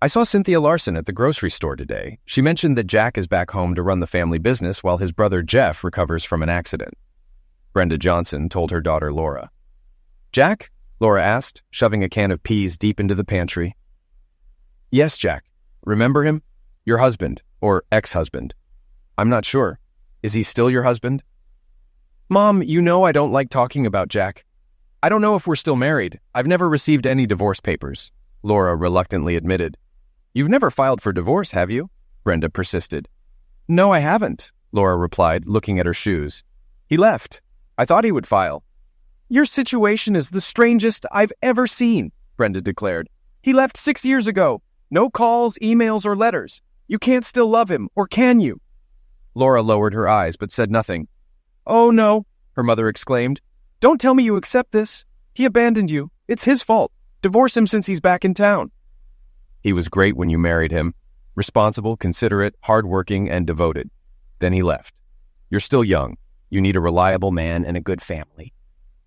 I saw Cynthia Larson at the grocery store today. She mentioned that Jack is back home to run the family business while his brother Jeff recovers from an accident. Brenda Johnson told her daughter Laura. Jack? Laura asked, shoving a can of peas deep into the pantry. Yes, Jack. Remember him? Your husband, or ex-husband. I'm not sure. Is he still your husband? Mom, you know I don't like talking about Jack. I don't know if we're still married. I've never received any divorce papers, Laura reluctantly admitted. You've never filed for divorce, have you? Brenda persisted. No, I haven't, Laura replied, looking at her shoes. He left. I thought he would file. Your situation is the strangest I've ever seen, Brenda declared. He left 6 years ago. No calls, emails, or letters. You can't still love him, or can you? Laura lowered her eyes but said nothing. Oh no, her mother exclaimed. Don't tell me you accept this. He abandoned you. It's his fault. Divorce him since he's back in town. He was great when you married him. Responsible, considerate, hardworking, and devoted. Then he left. You're still young. You need a reliable man and a good family.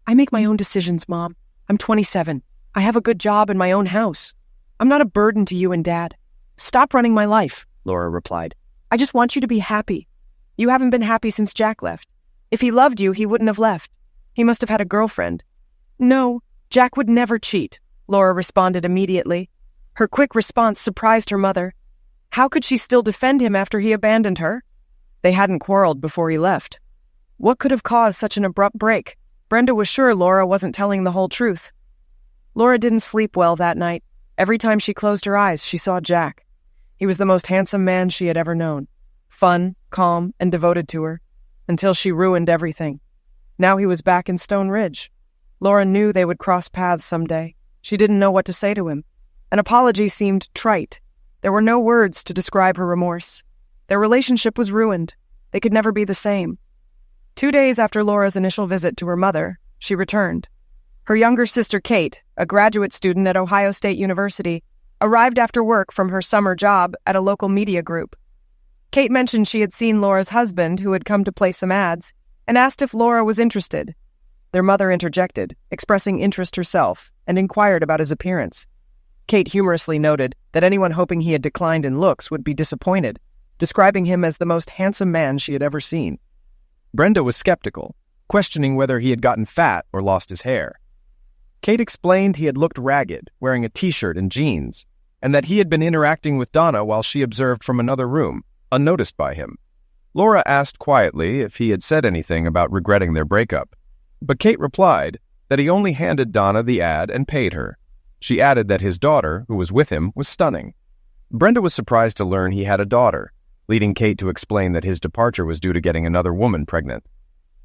I make my own decisions, Mom. I'm 27. I have a good job and my own house. I'm not a burden to you and Dad. Stop running my life, Laura replied. I just want you to be happy. You haven't been happy since Jack left. If he loved you, he wouldn't have left. He must have had a girlfriend. No, Jack would never cheat, Laura responded immediately. Her quick response surprised her mother. How could she still defend him after he abandoned her? They hadn't quarreled before he left. What could have caused such an abrupt break? Brenda was sure Laura wasn't telling the whole truth. Laura didn't sleep well that night. Every time she closed her eyes, she saw Jack. He was the most handsome man she had ever known. Fun, calm, and devoted to her. Until she ruined everything. Now he was back in Stone Ridge. Laura knew they would cross paths someday. She didn't know what to say to him. An apology seemed trite. There were no words to describe her remorse. Their relationship was ruined. They could never be the same. 2 days after Laura's initial visit to her mother, she returned. Her younger sister Kate, a graduate student at Ohio State University, arrived after work from her summer job at a local media group. Kate mentioned she had seen Laura's husband, who had come to place some ads, and asked if Laura was interested. Their mother interjected, expressing interest herself, and inquired about his appearance. Kate humorously noted that anyone hoping he had declined in looks would be disappointed, describing him as the most handsome man she had ever seen. Brenda was skeptical, questioning whether he had gotten fat or lost his hair. Kate explained he had looked ragged, wearing a t-shirt and jeans, and that he had been interacting with Donna while she observed from another room, unnoticed by him. Laura asked quietly if he had said anything about regretting their breakup, but Kate replied that he only handed Donna the ad and paid her. She added that his daughter, who was with him, was stunning. Brenda was surprised to learn he had a daughter, leading Kate to explain that his departure was due to getting another woman pregnant.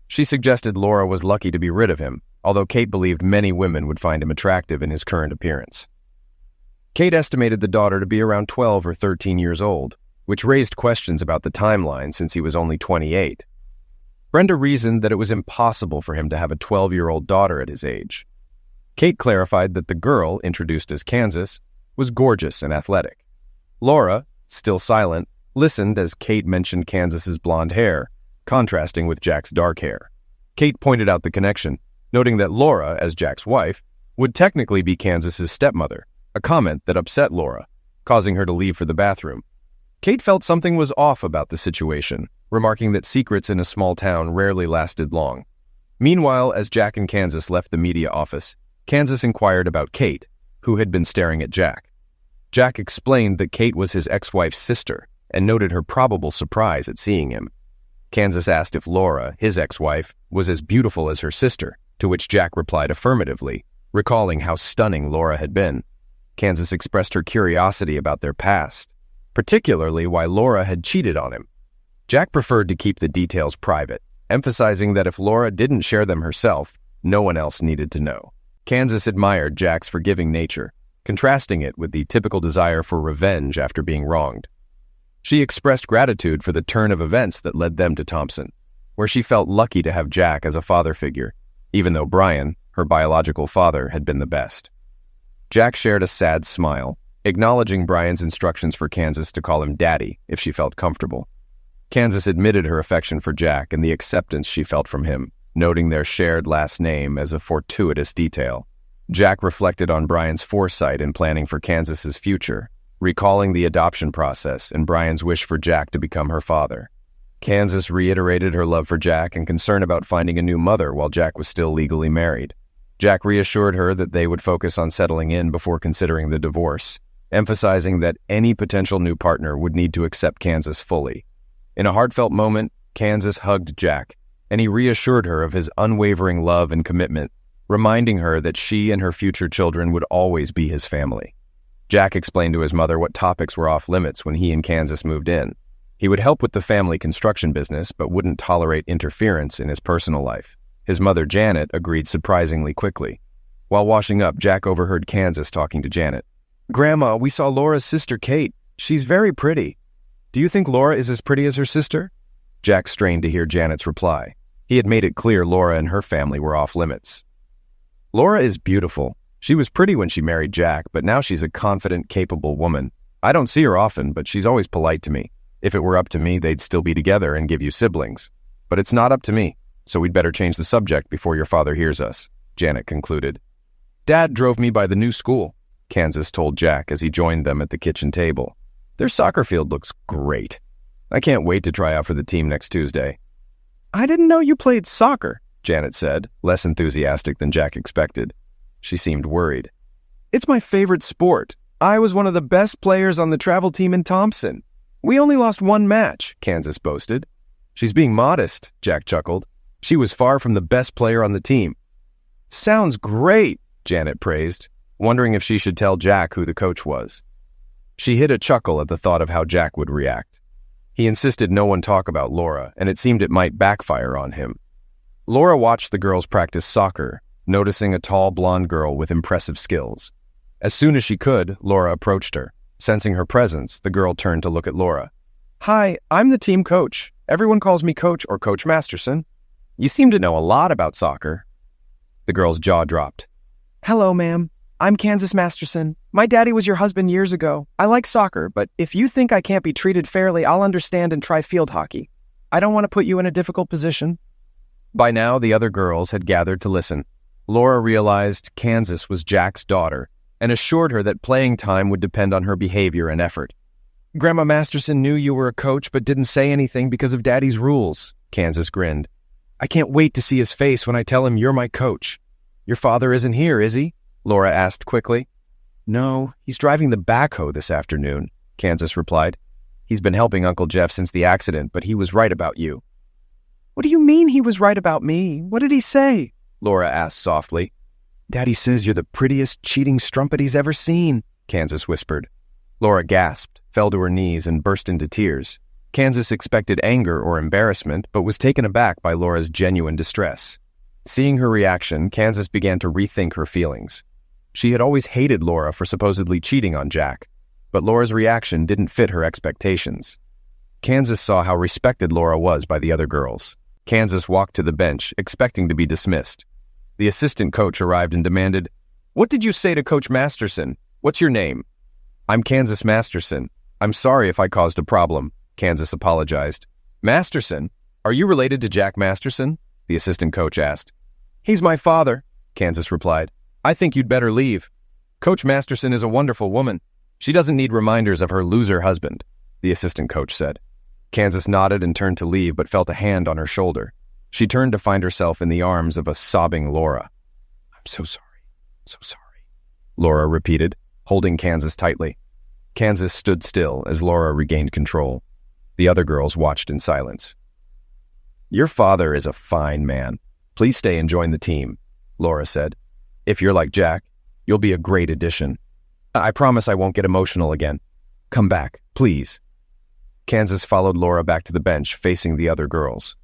She suggested Laura was lucky to be rid of him, although Kate believed many women would find him attractive in his current appearance. Kate estimated the daughter to be around 12 or 13 years old, which raised questions about the timeline since he was only 28. Brenda reasoned that it was impossible for him to have a 12-year-old daughter at his age. Kate clarified that the girl, introduced as Kansas, was gorgeous and athletic. Laura, still silent, listened as Kate mentioned Kansas's blonde hair, contrasting with Jack's dark hair. Kate pointed out the connection, noting that Laura, as Jack's wife, would technically be Kansas's stepmother, a comment that upset Laura, causing her to leave for the bathroom. Kate felt something was off about the situation, remarking that secrets in a small town rarely lasted long. Meanwhile, as Jack and Kansas left the media office, Kansas inquired about Kate, who had been staring at Jack. Jack explained that Kate was his ex-wife's sister and noted her probable surprise at seeing him. Kansas asked if Laura, his ex-wife, was as beautiful as her sister, to which Jack replied affirmatively, recalling how stunning Laura had been. Kansas expressed her curiosity about their past, particularly why Laura had cheated on him. Jack preferred to keep the details private, emphasizing that if Laura didn't share them herself, no one else needed to know. Kansas admired Jack's forgiving nature, contrasting it with the typical desire for revenge after being wronged. She expressed gratitude for the turn of events that led them to Thompson, where she felt lucky to have Jack as a father figure, even though Brian, her biological father, had been the best. Jack shared a sad smile, acknowledging Brian's instructions for Kansas to call him Daddy if she felt comfortable. Kansas admitted her affection for Jack and the acceptance she felt from him, noting their shared last name as a fortuitous detail. Jack reflected on Brian's foresight in planning for Kansas's future, recalling the adoption process and Brian's wish for Jack to become her father. Kansas reiterated her love for Jack and concern about finding a new mother while Jack was still legally married. Jack reassured her that they would focus on settling in before considering the divorce, emphasizing that any potential new partner would need to accept Kansas fully. In a heartfelt moment, Kansas hugged Jack, and he reassured her of his unwavering love and commitment, reminding her that she and her future children would always be his family. Jack explained to his mother what topics were off limits when he and Kansas moved in. He would help with the family construction business, but wouldn't tolerate interference in his personal life. His mother, Janet, agreed surprisingly quickly. While washing up, Jack overheard Kansas talking to Janet. "Grandma, we saw Laura's sister, Kate. She's very pretty. Do you think Laura is as pretty as her sister?" Jack strained to hear Janet's reply. He had made it clear Laura and her family were off limits. "Laura is beautiful. She was pretty when she married Jack, but now she's a confident, capable woman. I don't see her often, but she's always polite to me. If it were up to me, they'd still be together and give you siblings. But it's not up to me, so we'd better change the subject before your father hears us," Janet concluded. "Dad drove me by the new school," Kansas told Jack as he joined them at the kitchen table. "Their soccer field looks great. I can't wait to try out for the team next Tuesday." "I didn't know you played soccer," Janet said, less enthusiastic than Jack expected. She seemed worried. "It's my favorite sport. I was one of the best players on the travel team in Thompson. We only lost one match," Kansas boasted. "She's being modest," Jack chuckled. "She was far from the best player on the team." "Sounds great," Janet praised, wondering if she should tell Jack who the coach was. She hid a chuckle at the thought of how Jack would react. He insisted no one talk about Laura, and it seemed it might backfire on him. Laura watched the girls practice soccer, noticing a tall blonde girl with impressive skills. As soon as she could, Laura approached her. Sensing her presence, the girl turned to look at Laura. "Hi, I'm the team coach. Everyone calls me Coach or Coach Masterson. You seem to know a lot about soccer." The girl's jaw dropped. "Hello, ma'am. I'm Kansas Masterson. My daddy was your husband years ago. I like soccer, but if you think I can't be treated fairly, I'll understand and try field hockey. I don't want to put you in a difficult position." By now, the other girls had gathered to listen. Laura realized Kansas was Jack's daughter and assured her that playing time would depend on her behavior and effort. "Grandma Masterson knew you were a coach but didn't say anything because of Daddy's rules," Kansas grinned. "I can't wait to see his face when I tell him you're my coach." "Your father isn't here, is he?" Laura asked quickly. "No, he's driving the backhoe this afternoon," Kansas replied. "He's been helping Uncle Jeff since the accident, but he was right about you." "What do you mean he was right about me? What did he say?" Laura asked softly. "Daddy says you're the prettiest, cheating strumpet he's ever seen," Kansas whispered. Laura gasped, fell to her knees, and burst into tears. Kansas expected anger or embarrassment, but was taken aback by Laura's genuine distress. Seeing her reaction, Kansas began to rethink her feelings. She had always hated Laura for supposedly cheating on Jack, but Laura's reaction didn't fit her expectations. Kansas saw how respected Laura was by the other girls. Kansas walked to the bench, expecting to be dismissed. The assistant coach arrived and demanded, "What did you say to Coach Masterson? What's your name?" "I'm Kansas Masterson. I'm sorry if I caused a problem," Kansas apologized. "Masterson? Are you related to Jack Masterson?" the assistant coach asked. "He's my father," Kansas replied. "I think you'd better leave. Coach Masterson is a wonderful woman. She doesn't need reminders of her loser husband," the assistant coach said. Kansas nodded and turned to leave, but felt a hand on her shoulder. She turned to find herself in the arms of a sobbing Laura. "I'm so sorry," Laura repeated, holding Kansas tightly. Kansas stood still as Laura regained control. The other girls watched in silence. "Your father is a fine man. Please stay and join the team," Laura said. "If you're like Jack, you'll be a great addition. I promise I won't get emotional again. Come back, please." Kansas followed Laura back to the bench, facing the other girls.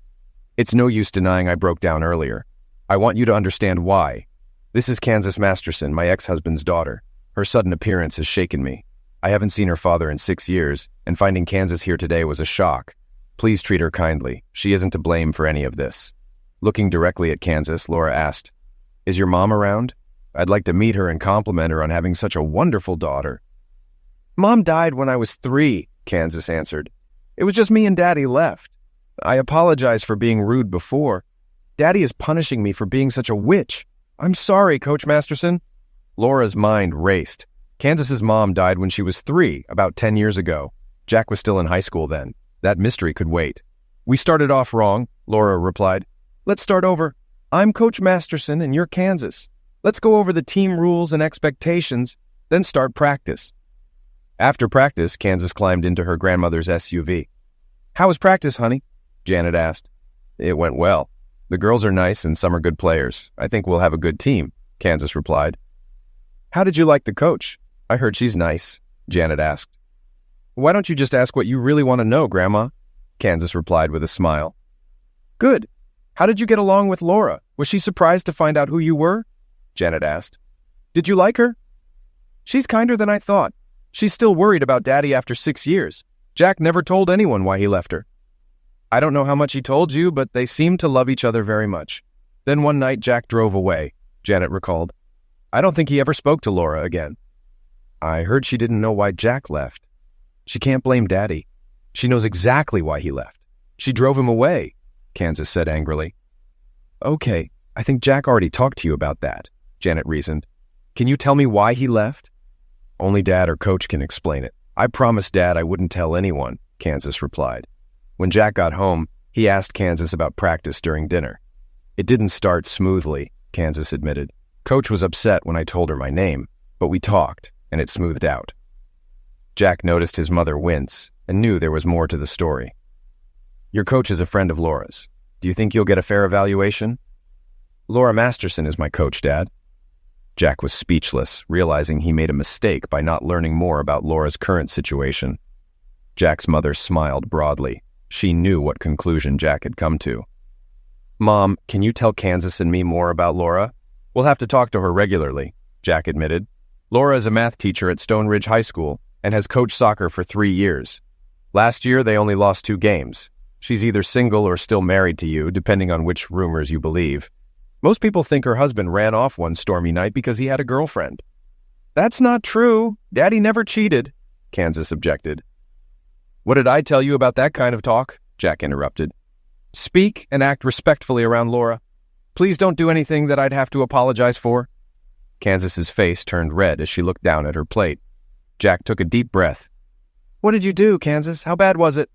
"It's no use denying I broke down earlier. I want you to understand why. This is Kansas Masterson, my ex-husband's daughter. Her sudden appearance has shaken me. I haven't seen her father in 6 years, and finding Kansas here today was a shock. Please treat her kindly. She isn't to blame for any of this." Looking directly at Kansas, Laura asked, "Is your mom around? I'd like to meet her and compliment her on having such a wonderful daughter." "Mom died when I was 3, Kansas answered. "It was just me and Daddy left. I apologize for being rude before. Daddy is punishing me for being such a witch. I'm sorry, Coach Masterson." Laura's mind raced. Kansas's mom died when she was 3, about 10 years ago. Jack was still in high school then. That mystery could wait. We started off wrong, Laura replied. Let's start over. I'm Coach Masterson and you're Kansas. Let's go over the team rules and expectations, then start practice. After practice, Kansas climbed into her grandmother's SUV. How was practice, honey? Janet asked. It went well. The girls are nice and some are good players. I think we'll have a good team, Kansas replied. How did you like the coach? I heard she's nice, Janet asked. Why don't you just ask what you really want to know, Grandma? Kansas replied with a smile. Good. How did you get along with Laura? Was she surprised to find out who you were? Janet asked. Did you like her? She's kinder than I thought. She's still worried about Daddy after 6 years. Jack never told anyone why he left her. I don't know how much he told you, but they seemed to love each other very much. Then one night Jack drove away, Janet recalled. I don't think he ever spoke to Laura again. I heard she didn't know why Jack left. She can't blame Daddy. She knows exactly why he left. She drove him away, Kansas said angrily. Okay, I think Jack already talked to you about that, Janet reasoned. Can you tell me why he left? Only Dad or Coach can explain it. I promised Dad I wouldn't tell anyone, Kansas replied. When Jack got home, he asked Kansas about practice during dinner. It didn't start smoothly, Kansas admitted. Coach was upset when I told her my name, but we talked, and it smoothed out. Jack noticed his mother wince and knew there was more to the story. Your coach is a friend of Laura's. Do you think you'll get a fair evaluation? Laura Masterson is my coach, Dad. Jack was speechless, realizing he made a mistake by not learning more about Laura's current situation. Jack's mother smiled broadly. She knew what conclusion Jack had come to. Mom, can you tell Kansas and me more about Laura? We'll have to talk to her regularly, Jack admitted. Laura is a math teacher at Stone Ridge High School and has coached soccer for 3 years. Last year, they only lost 2 games. She's either single or still married to you, depending on which rumors you believe. Most people think her husband ran off one stormy night because he had a girlfriend. That's not true. Daddy never cheated, Kansas objected. What did I tell you about that kind of talk? Jack interrupted. Speak and act respectfully around Laura. Please don't do anything that I'd have to apologize for. Kansas's face turned red as she looked down at her plate. Jack took a deep breath. What did you do, Kansas? How bad was it?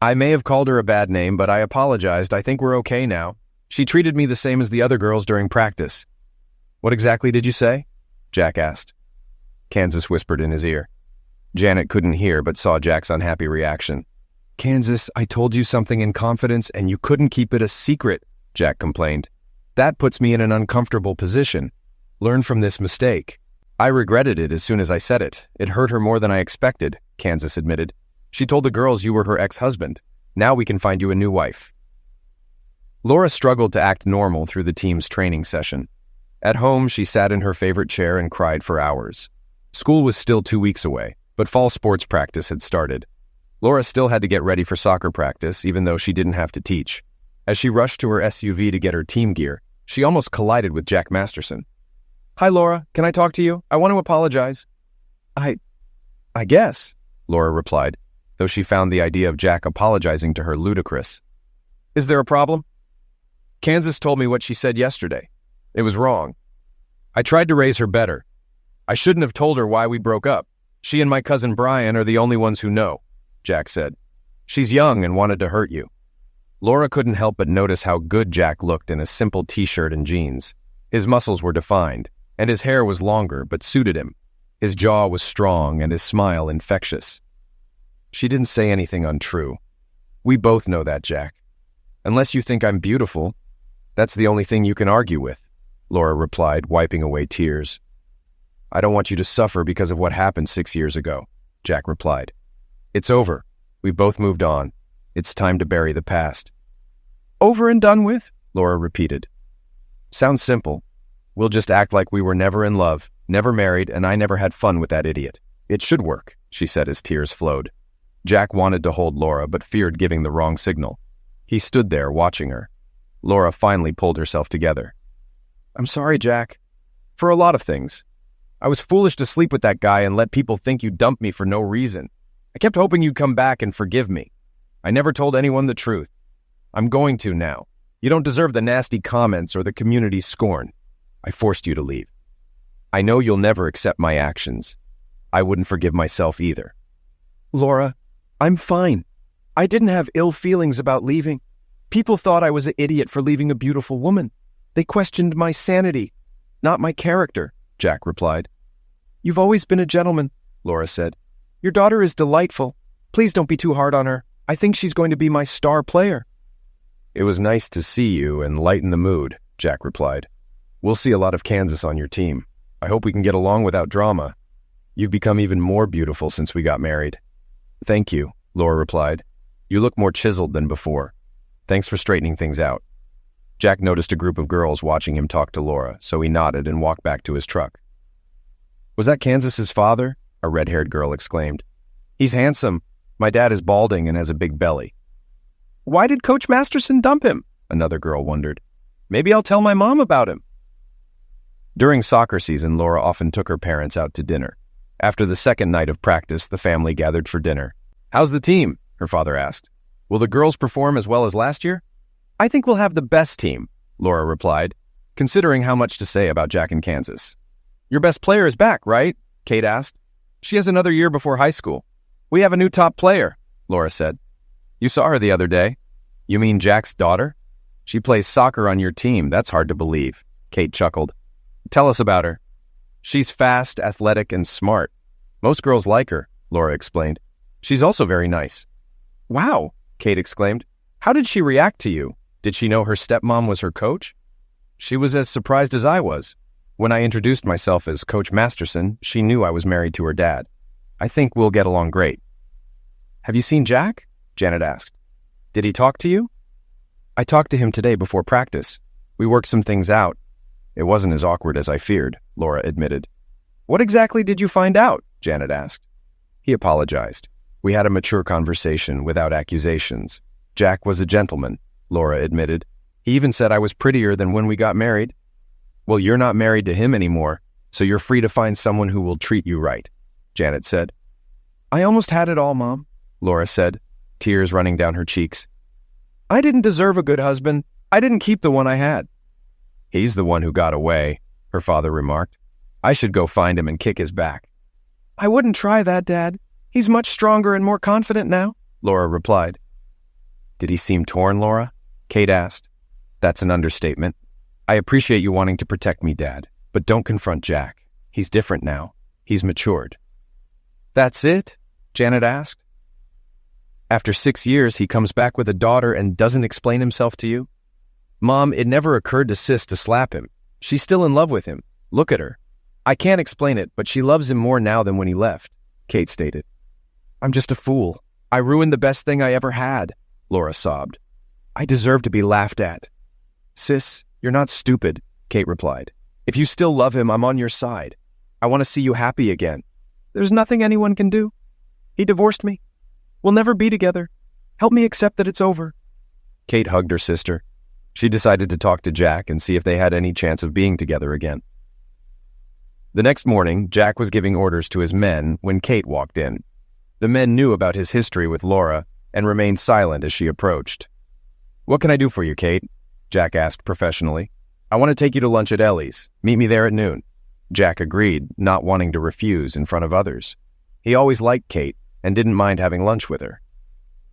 I may have called her a bad name, but I apologized. I think we're okay now. She treated me the same as the other girls during practice. What exactly did you say? Jack asked. Kansas whispered in his ear. Janet couldn't hear but saw Jack's unhappy reaction. Kansas, I told you something in confidence and you couldn't keep it a secret, Jack complained. That puts me in an uncomfortable position. Learn from this mistake. I regretted it as soon as I said it. It hurt her more than I expected, Kansas admitted. She told the girls you were her ex-husband. Now we can find you a new wife. Laura struggled to act normal through the team's training session. At home, she sat in her favorite chair and cried for hours. School was still 2 weeks away, but fall sports practice had started. Laura still had to get ready for soccer practice, even though she didn't have to teach. As she rushed to her SUV to get her team gear, she almost collided with Jack Masterson. Hi, Laura. Can I talk to you? I want to apologize. I guess, Laura replied, though she found the idea of Jack apologizing to her ludicrous. Is there a problem? Kansas told me what she said yesterday. It was wrong. I tried to raise her better. I shouldn't have told her why we broke up. She and my cousin Brian are the only ones who know, Jack said. She's young and wanted to hurt you. Laura couldn't help but notice how good Jack looked in a simple t-shirt and jeans. His muscles were defined, and his hair was longer but suited him. His jaw was strong and his smile infectious. She didn't say anything untrue. We both know that, Jack. Unless you think I'm beautiful, that's the only thing you can argue with, Laura replied, wiping away tears. I don't want you to suffer because of what happened 6 years ago, Jack replied. It's over. We've both moved on. It's time to bury the past. Over and done with? Laura repeated. Sounds simple. We'll just act like we were never in love, never married, and I never had fun with that idiot. It should work, she said as tears flowed. Jack wanted to hold Laura, but feared giving the wrong signal. He stood there watching her. Laura finally pulled herself together. I'm sorry, Jack. For a lot of things. I was foolish to sleep with that guy and let people think you dumped me for no reason. I kept hoping you'd come back and forgive me. I never told anyone the truth. I'm going to now. You don't deserve the nasty comments or the community's scorn. I forced you to leave. I know you'll never accept my actions. I wouldn't forgive myself either. Laura, I'm fine. I didn't have ill feelings about leaving. People thought I was an idiot for leaving a beautiful woman. They questioned my sanity, not my character, Jack replied. You've always been a gentleman, Laura said. Your daughter is delightful. Please don't be too hard on her. I think she's going to be my star player. It was nice to see you and lighten the mood, Jack replied. We'll see a lot of Kansas on your team. I hope we can get along without drama. You've become even more beautiful since we got married. Thank you, Laura replied. You look more chiseled than before. Thanks for straightening things out. Jack noticed a group of girls watching him talk to Laura, so he nodded and walked back to his truck. Was that Kansas's father? A red-haired girl exclaimed. He's handsome. My dad is balding and has a big belly. Why did Coach Masterson dump him? Another girl wondered. Maybe I'll tell my mom about him. During soccer season, Laura often took her parents out to dinner. After the second night of practice, the family gathered for dinner. How's the team? Her father asked. Will the girls perform as well as last year? I think we'll have the best team, Laura replied, considering how much to say about Jack and Kansas. Your best player is back, right? Kate asked. She has another year before high school. We have a new top player, Laura said. You saw her the other day. You mean Jack's daughter? She plays soccer on your team. That's hard to believe, Kate chuckled. Tell us about her. She's fast, athletic, and smart. Most girls like her, Laura explained. She's also very nice. Wow, Kate exclaimed. How did she react to you? Did she know her stepmom was her coach? She was as surprised as I was. When I introduced myself as Coach Masterson, she knew I was married to her dad. I think we'll get along great. Have you seen Jack? Janet asked. Did he talk to you? I talked to him today before practice. We worked some things out. It wasn't as awkward as I feared, Laura admitted. What exactly did you find out? Janet asked. He apologized. We had a mature conversation without accusations. Jack was a gentleman, Laura admitted. He even said I was prettier than when we got married. Well, you're not married to him anymore, so you're free to find someone who will treat you right, Janet said. I almost had it all, Mom, Laura said, tears running down her cheeks. I didn't deserve a good husband. I didn't keep the one I had. He's the one who got away, her father remarked. I should go find him and kick his back. I wouldn't try that, Dad. He's much stronger and more confident now, Laura replied. Did he seem torn, Laura? Kate asked. That's an understatement. I appreciate you wanting to protect me, Dad, but don't confront Jack. He's different now. He's matured. That's it? Janet asked. After 6 years, he comes back with a daughter and doesn't explain himself to you? Mom, it never occurred to Sis to slap him. She's still in love with him. Look at her. I can't explain it, but she loves him more now than when he left, Kate stated. I'm just a fool. I ruined the best thing I ever had, Laura sobbed. I deserve to be laughed at. Sis, you're not stupid, Kate replied. If you still love him, I'm on your side. I want to see you happy again. There's nothing anyone can do. He divorced me. We'll never be together. Help me accept that it's over. Kate hugged her sister. She decided to talk to Jack and see if they had any chance of being together again. The next morning, Jack was giving orders to his men when Kate walked in. The men knew about his history with Laura and remained silent as she approached. What can I do for you, Kate? Jack asked professionally. I want to take you to lunch at Ellie's. Meet me there at noon. Jack agreed, not wanting to refuse in front of others. He always liked Kate and didn't mind having lunch with her.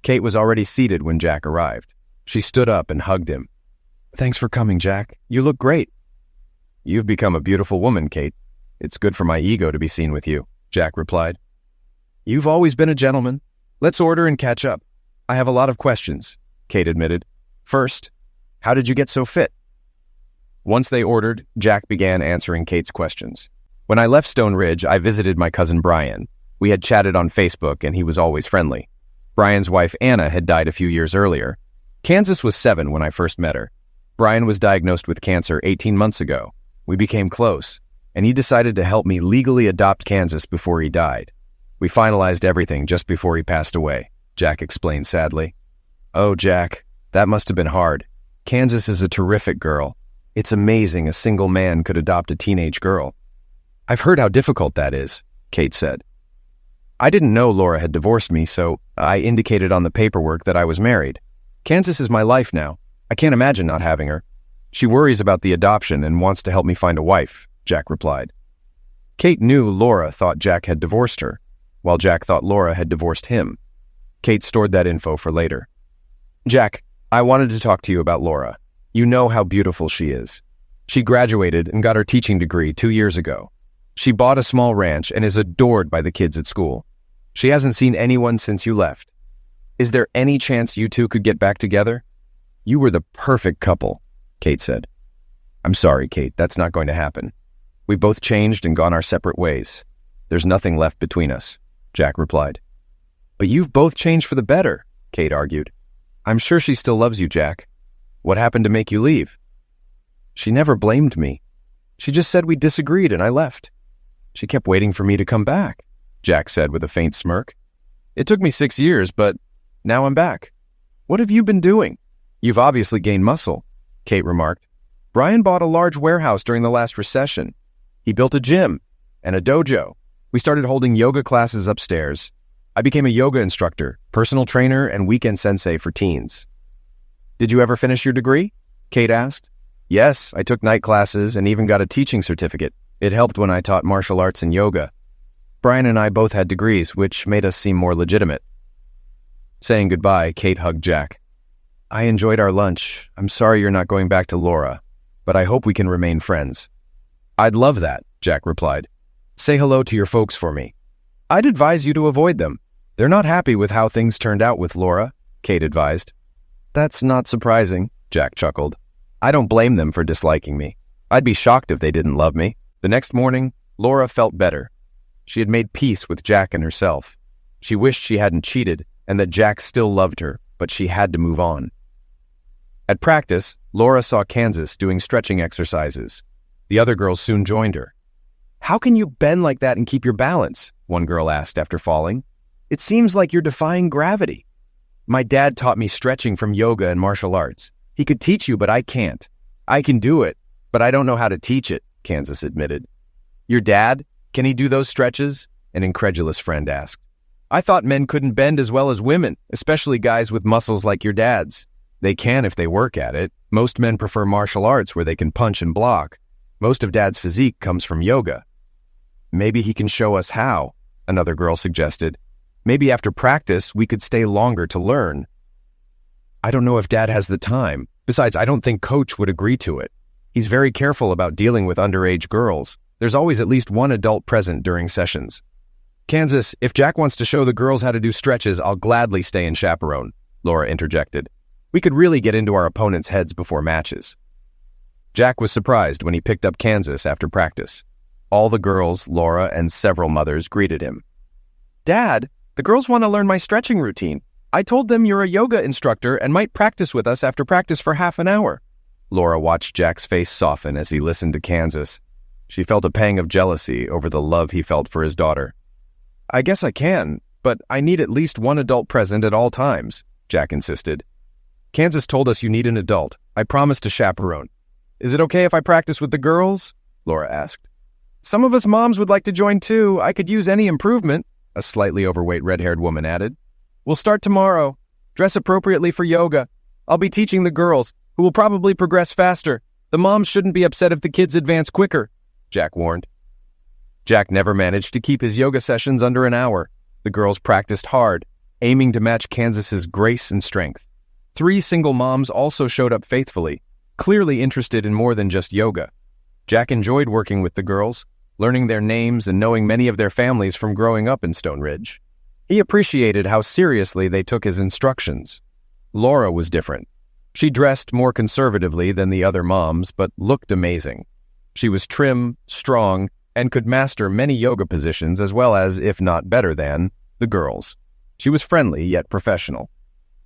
Kate was already seated when Jack arrived. She stood up and hugged him. Thanks for coming, Jack. You look great. You've become a beautiful woman, Kate. It's good for my ego to be seen with you, Jack replied. You've always been a gentleman. Let's order and catch up. I have a lot of questions, Kate admitted. First, how did you get so fit? Once they ordered, Jack began answering Kate's questions. When I left Stone Ridge, I visited my cousin Brian. We had chatted on Facebook and he was always friendly. Brian's wife Anna had died a few years earlier. Kansas was 7 when I first met her. Brian was diagnosed with cancer 18 months ago. We became close, and he decided to help me legally adopt Kansas before he died. We finalized everything just before he passed away, Jack explained sadly. Oh, Jack, that must have been hard. Kansas is a terrific girl. It's amazing a single man could adopt a teenage girl. I've heard how difficult that is, Kate said. I didn't know Laura had divorced me, so I indicated on the paperwork that I was married. Kansas is my life now. I can't imagine not having her. She worries about the adoption and wants to help me find a wife, Jack replied. Kate knew Laura thought Jack had divorced her, while Jack thought Laura had divorced him. Kate stored that info for later. Jack, I wanted to talk to you about Laura. You know how beautiful she is. She graduated and got her teaching degree 2 years ago. She bought a small ranch and is adored by the kids at school. She hasn't seen anyone since you left. Is there any chance you two could get back together? You were the perfect couple, Kate said. I'm sorry, Kate, that's not going to happen. We both changed and gone our separate ways. There's nothing left between us, Jack replied. But you've both changed for the better, Kate argued. I'm sure she still loves you, Jack. What happened to make you leave? She never blamed me. She just said we disagreed and I left. She kept waiting for me to come back, Jack said with a faint smirk. It took me 6 years, but now I'm back. What have you been doing? You've obviously gained muscle, Kate remarked. Brian bought a large warehouse during the last recession. He built a gym and a dojo. We started holding yoga classes upstairs. I became a yoga instructor, personal trainer, and weekend sensei for teens. Did you ever finish your degree? Kate asked. Yes, I took night classes and even got a teaching certificate. It helped when I taught martial arts and yoga. Brian and I both had degrees, which made us seem more legitimate. Saying goodbye, Kate hugged Jack. I enjoyed our lunch. I'm sorry you're not going back to Laura, but I hope we can remain friends. I'd love that, Jack replied. Say hello to your folks for me. I'd advise you to avoid them. They're not happy with how things turned out with Laura, Kate advised. That's not surprising, Jack chuckled. I don't blame them for disliking me. I'd be shocked if they didn't love me. The next morning, Laura felt better. She had made peace with Jack and herself. She wished she hadn't cheated and that Jack still loved her, but she had to move on. At practice, Laura saw Kansas doing stretching exercises. The other girls soon joined her. How can you bend like that and keep your balance? One girl asked after falling. It seems like you're defying gravity. My dad taught me stretching from yoga and martial arts. He could teach you, but I can't. I can do it, but I don't know how to teach it, Kansas admitted. Your dad? Can he do those stretches? An incredulous friend asked. I thought men couldn't bend as well as women, especially guys with muscles like your dad's. They can if they work at it. Most men prefer martial arts where they can punch and block. Most of Dad's physique comes from yoga. Maybe he can show us how, another girl suggested. Maybe after practice, we could stay longer to learn. I don't know if Dad has the time. Besides, I don't think Coach would agree to it. He's very careful about dealing with underage girls. There's always at least one adult present during sessions. Kansas, if Jack wants to show the girls how to do stretches, I'll gladly stay and chaperone, Laura interjected. We could really get into our opponents' heads before matches. Jack was surprised when he picked up Kansas after practice. All the girls, Laura, and several mothers greeted him. Dad, the girls want to learn my stretching routine. I told them you're a yoga instructor and might practice with us after practice for half an hour. Laura watched Jack's face soften as he listened to Kansas. She felt a pang of jealousy over the love he felt for his daughter. I guess I can, but I need at least one adult present at all times, Jack insisted. Kansas told us you need an adult. I promised to chaperone. Is it okay if I practice with the girls? Laura asked. Some of us moms would like to join too. I could use any improvement, a slightly overweight red-haired woman added. We'll start tomorrow. Dress appropriately for yoga. I'll be teaching the girls, who will probably progress faster. The moms shouldn't be upset if the kids advance quicker, Jack warned. Jack never managed to keep his yoga sessions under an hour. The girls practiced hard, aiming to match Kansas's grace and strength. 3 single moms also showed up faithfully, clearly interested in more than just yoga. Jack enjoyed working with the girls, learning their names and knowing many of their families from growing up in Stone Ridge. He appreciated how seriously they took his instructions. Laura was different. She dressed more conservatively than the other moms, but looked amazing. She was trim, strong, and could master many yoga positions as well as, if not better than, the girls. She was friendly yet professional.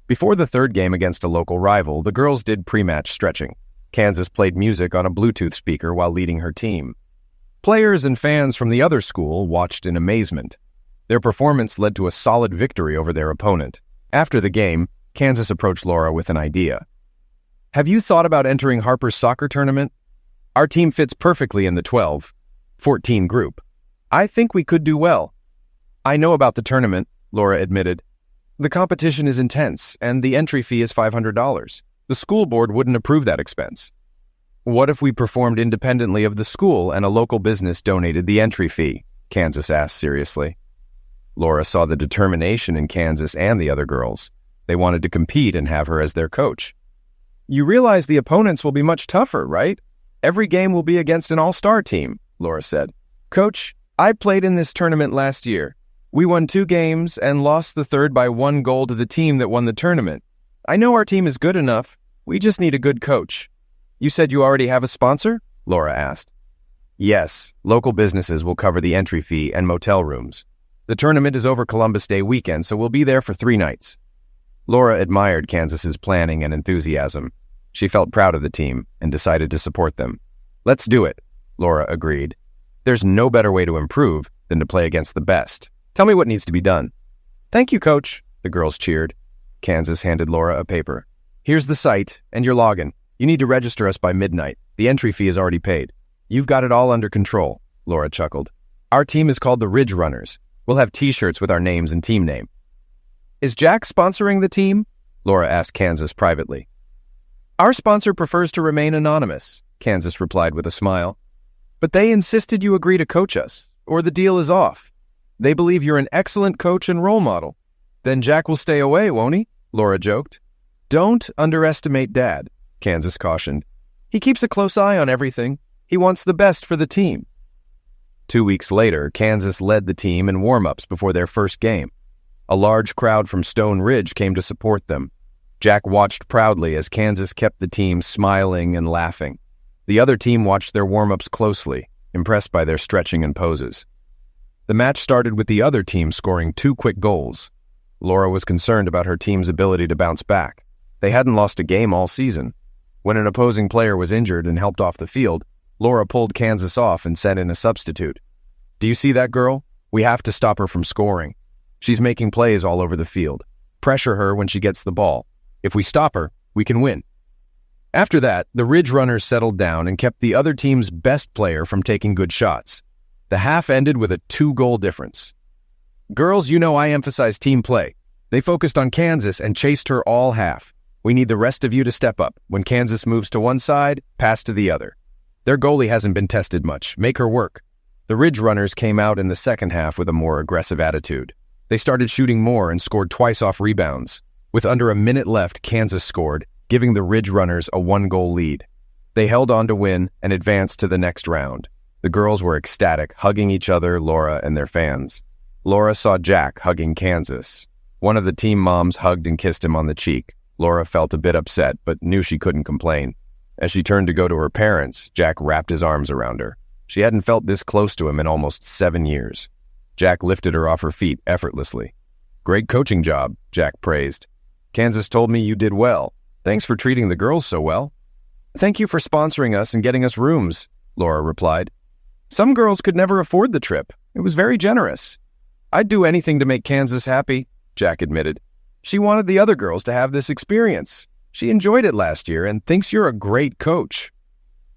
Before the third game against a local rival, the girls did pre-match stretching. Kansas played music on a Bluetooth speaker while leading her team. Players and fans from the other school watched in amazement. Their performance led to a solid victory over their opponent. After the game, Kansas approached Laura with an idea. Have you thought about entering Harper's soccer tournament? Our team fits perfectly in the 12-14 group. I think we could do well. I know about the tournament, Laura admitted. The competition is intense, and the entry fee is $500. The school board wouldn't approve that expense. What if we performed independently of the school and a local business donated the entry fee? Kansas asked seriously. Laura saw the determination in Kansas and the other girls. They wanted to compete and have her as their coach. You realize the opponents will be much tougher, right? Every game will be against an all-star team, Laura said. Coach, I played in this tournament last year. We won 2 games and lost the third by 1 goal to the team that won the tournament. I know our team is good enough. We just need a good coach. You said you already have a sponsor? Laura asked. Yes, local businesses will cover the entry fee and motel rooms. The tournament is over Columbus Day weekend, so we'll be there for 3 nights. Laura admired Kansas's planning and enthusiasm. She felt proud of the team and decided to support them. Let's do it, Laura agreed. There's no better way to improve than to play against the best. Tell me what needs to be done. Thank you, Coach, the girls cheered. Kansas handed Laura a paper. Here's the site and your login. You need to register us by midnight. The entry fee is already paid. You've got it all under control, Laura chuckled. Our team is called the Ridge Runners. We'll have t-shirts with our names and team name. Is Jack sponsoring the team? Laura asked Kansas privately. Our sponsor prefers to remain anonymous, Kansas replied with a smile. But they insisted you agree to coach us, or the deal is off. They believe you're an excellent coach and role model. Then Jack will stay away, won't he? Laura joked. Don't underestimate Dad, Kansas cautioned. He keeps a close eye on everything. He wants the best for the team. 2 weeks later, Kansas led the team in warm-ups before their first game. A large crowd from Stone Ridge came to support them. Jack watched proudly as Kansas kept the team smiling and laughing. The other team watched their warm-ups closely, impressed by their stretching and poses. The match started with the other team scoring 2 quick goals. Laura was concerned about her team's ability to bounce back. They hadn't lost a game all season. When an opposing player was injured and helped off the field, Laura pulled Kansas off and sent in a substitute. Do you see that girl? We have to stop her from scoring. She's making plays all over the field. Pressure her when she gets the ball. If we stop her, we can win. After that, the Ridge Runners settled down and kept the other team's best player from taking good shots. The half ended with a 2-goal difference. Girls, you know I emphasize team play. They focused on Kansas and chased her all half. We need the rest of you to step up. When Kansas moves to one side, pass to the other. Their goalie hasn't been tested much. Make her work. The Ridge Runners came out in the second half with a more aggressive attitude. They started shooting more and scored twice off rebounds. With under a minute left, Kansas scored, giving the Ridge Runners a 1-goal lead. They held on to win and advanced to the next round. The girls were ecstatic, hugging each other, Laura, and their fans. Laura saw Jack hugging Kansas. One of the team moms hugged and kissed him on the cheek. Laura felt a bit upset, but knew she couldn't complain. As she turned to go to her parents, Jack wrapped his arms around her. She hadn't felt this close to him in almost 7 years. Jack lifted her off her feet effortlessly. Great coaching job, Jack praised. Kansas told me you did well. Thanks for treating the girls so well. Thank you for sponsoring us and getting us rooms, Laura replied. Some girls could never afford the trip. It was very generous. I'd do anything to make Kansas happy, Jack admitted. She wanted the other girls to have this experience. She enjoyed it last year and thinks you're a great coach.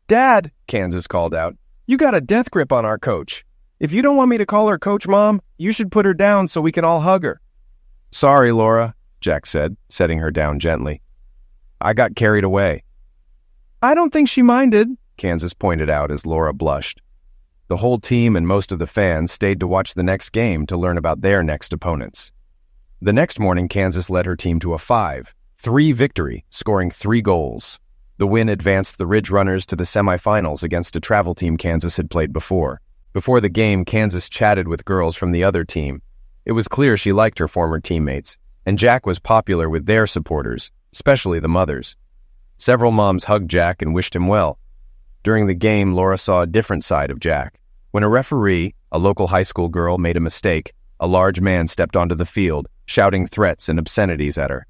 Dad, Kansas called out, you got a death grip on our coach. If you don't want me to call her Coach Mom, you should put her down so we can all hug her. Sorry, Laura, Jack said, setting her down gently. I got carried away. I don't think she minded, Kansas pointed out as Laura blushed. The whole team and most of the fans stayed to watch the next game to learn about their next opponents. The next morning, Kansas led her team to a 5-3 victory, scoring 3 goals. The win advanced the Ridge Runners to the semifinals against a travel team Kansas had played before. Before the game, Kansas chatted with girls from the other team. It was clear she liked her former teammates, and Jack was popular with their supporters, especially the mothers. Several moms hugged Jack and wished him well. During the game, Laura saw a different side of Jack. When a referee, a local high school girl, made a mistake, a large man stepped onto the field, shouting threats and obscenities at her.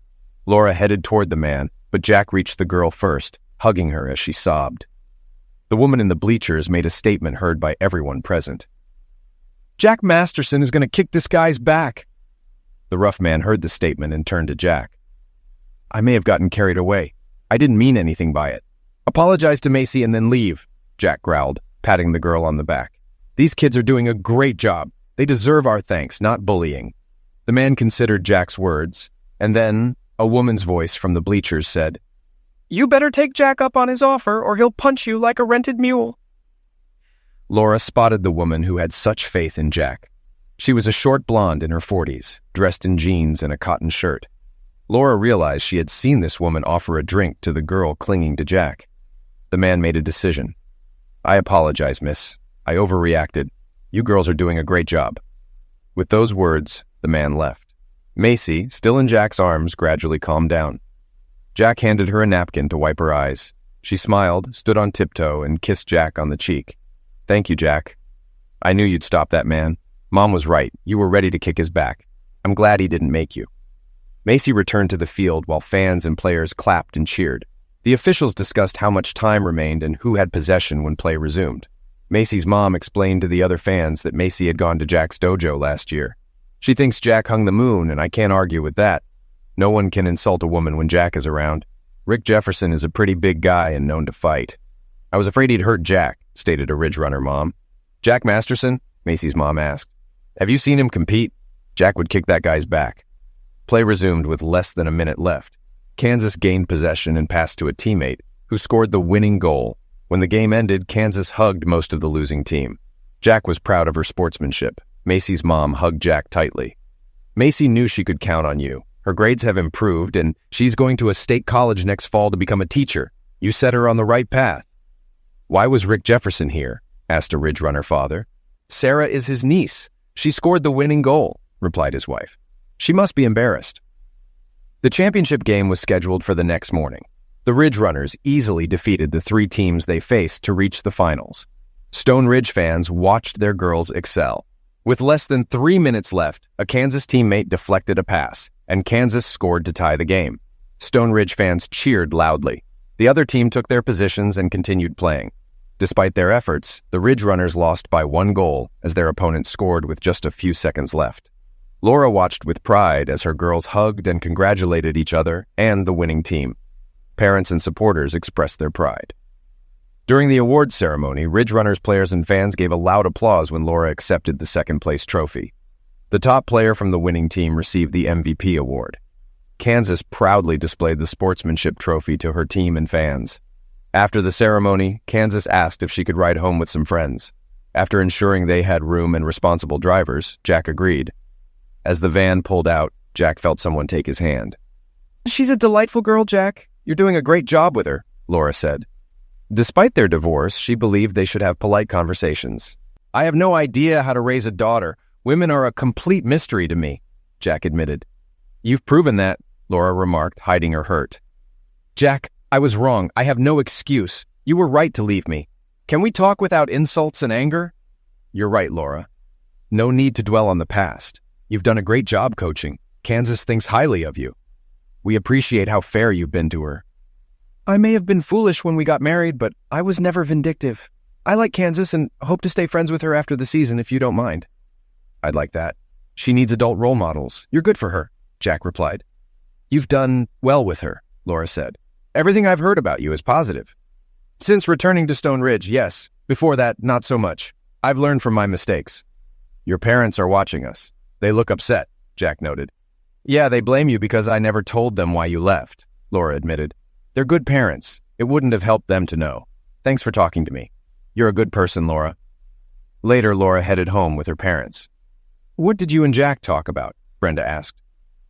Laura headed toward the man, but Jack reached the girl first, hugging her as she sobbed. The woman in the bleachers made a statement heard by everyone present. Jack Masterson is going to kick this guy's back. The rough man heard the statement and turned to Jack. I may have gotten carried away. I didn't mean anything by it. Apologize to Macy and then leave, Jack growled, patting the girl on the back. These kids are doing a great job. They deserve our thanks, not bullying. The man considered Jack's words, and then a woman's voice from the bleachers said, You better take Jack up on his offer or he'll punch you like a rented mule. Laura spotted the woman who had such faith in Jack. She was a short blonde in her 40s, dressed in jeans and a cotton shirt. Laura realized she had seen this woman offer a drink to the girl clinging to Jack. The man made a decision. I apologize, miss. I overreacted. You girls are doing a great job. With those words, the man left. Macy, still in Jack's arms, gradually calmed down. Jack handed her a napkin to wipe her eyes. She smiled, stood on tiptoe, and kissed Jack on the cheek. Thank you, Jack. I knew you'd stop that man. Mom was right. You were ready to kick his back. I'm glad he didn't make you. Macy returned to the field while fans and players clapped and cheered. The officials discussed how much time remained and who had possession when play resumed. Macy's mom explained to the other fans that Macy had gone to Jack's dojo last year. She thinks Jack hung the moon, and I can't argue with that. No one can insult a woman when Jack is around. Rick Jefferson is a pretty big guy and known to fight. I was afraid he'd hurt Jack, stated a Ridge Runner mom. Jack Masterson? Macy's mom asked. Have you seen him compete? Jack would kick that guy's back. Play resumed with less than a minute left. Kansas gained possession and passed to a teammate, who scored the winning goal. When the game ended, Kansas hugged most of the losing team. Jack was proud of her sportsmanship. Macy's mom hugged Jack tightly. Macy knew she could count on you. Her grades have improved, and she's going to a state college next fall to become a teacher. You set her on the right path. Why was Rick Jefferson here? Asked a Ridge Runner father. Sarah is his niece. She scored the winning goal, replied his wife. She must be embarrassed. The championship game was scheduled for the next morning. The Ridge Runners easily defeated the 3 teams they faced to reach the finals. Stone Ridge fans watched their girls excel. With less than 3 minutes left, a Kansas teammate deflected a pass, and Kansas scored to tie the game. Stone Ridge fans cheered loudly. The other team took their positions and continued playing. Despite their efforts, the Ridge Runners lost by 1 goal as their opponent scored with just a few seconds left. Laura watched with pride as her girls hugged and congratulated each other and the winning team. Parents and supporters expressed their pride. During the awards ceremony, Ridge Runners players and fans gave a loud applause when Laura accepted the second-place trophy. The top player from the winning team received the MVP award. Kansas proudly displayed the sportsmanship trophy to her team and fans. After the ceremony, Kansas asked if she could ride home with some friends. After ensuring they had room and responsible drivers, Jack agreed. As the van pulled out, Jack felt someone take his hand. She's a delightful girl, Jack. You're doing a great job with her, Laura said. Despite their divorce, she believed they should have polite conversations. I have no idea how to raise a daughter. Women are a complete mystery to me, Jack admitted. You've proven that, Laura remarked, hiding her hurt. Jack, I was wrong. I have no excuse. You were right to leave me. Can we talk without insults and anger? You're right, Laura. No need to dwell on the past. You've done a great job coaching. Kansas thinks highly of you. We appreciate how fair you've been to her. I may have been foolish when we got married, but I was never vindictive. I like Kansas and hope to stay friends with her after the season if you don't mind. I'd like that. She needs adult role models. You're good for her, Jack replied. You've done well with her, Laura said. Everything I've heard about you is positive. Since returning to Stone Ridge, yes. Before that, not so much. I've learned from my mistakes. Your parents are watching us. They look upset, Jack noted. Yeah, they blame you because I never told them why you left, Laura admitted. They're good parents. It wouldn't have helped them to know. Thanks for talking to me. You're a good person, Laura. Later, Laura headed home with her parents. What did you and Jack talk about? Brenda asked.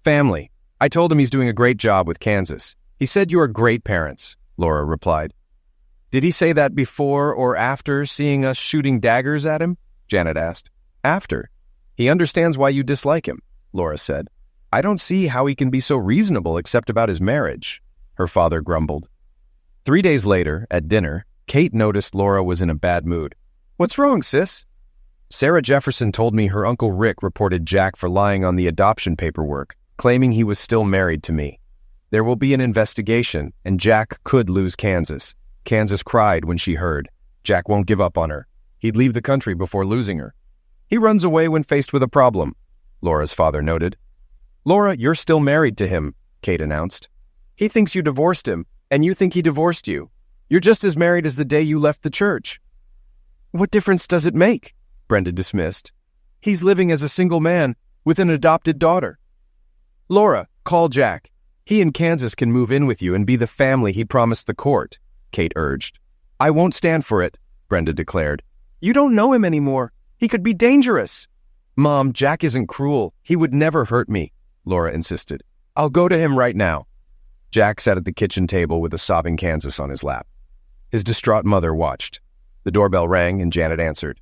Family. I told him he's doing a great job with Kansas. He said you are great parents, Laura replied. Did he say that before or after seeing us shooting daggers at him? Janet asked. After. He understands why you dislike him, Laura said. I don't see how he can be so reasonable except about his marriage, her father grumbled. 3 days later, at dinner, Kate noticed Laura was in a bad mood. What's wrong, sis? Sarah Jefferson told me her Uncle Rick reported Jack for lying on the adoption paperwork, claiming he was still married to me. There will be an investigation, and Jack could lose Kansas. Kansas cried when she heard. Jack won't give up on her. He'd leave the country before losing her. He runs away when faced with a problem, Laura's father noted. Laura, you're still married to him, Kate announced. He thinks you divorced him, and you think he divorced you. You're just as married as the day you left the church. What difference does it make? Brenda dismissed. He's living as a single man with an adopted daughter. Laura, call Jack. He and Kansas can move in with you and be the family he promised the court, Kate urged. I won't stand for it, Brenda declared. You don't know him anymore. He could be dangerous. Mom, Jack isn't cruel. He would never hurt me, Laura insisted. I'll go to him right now. Jack sat at the kitchen table with a sobbing Kansas on his lap. His distraught mother watched. The doorbell rang and Janet answered.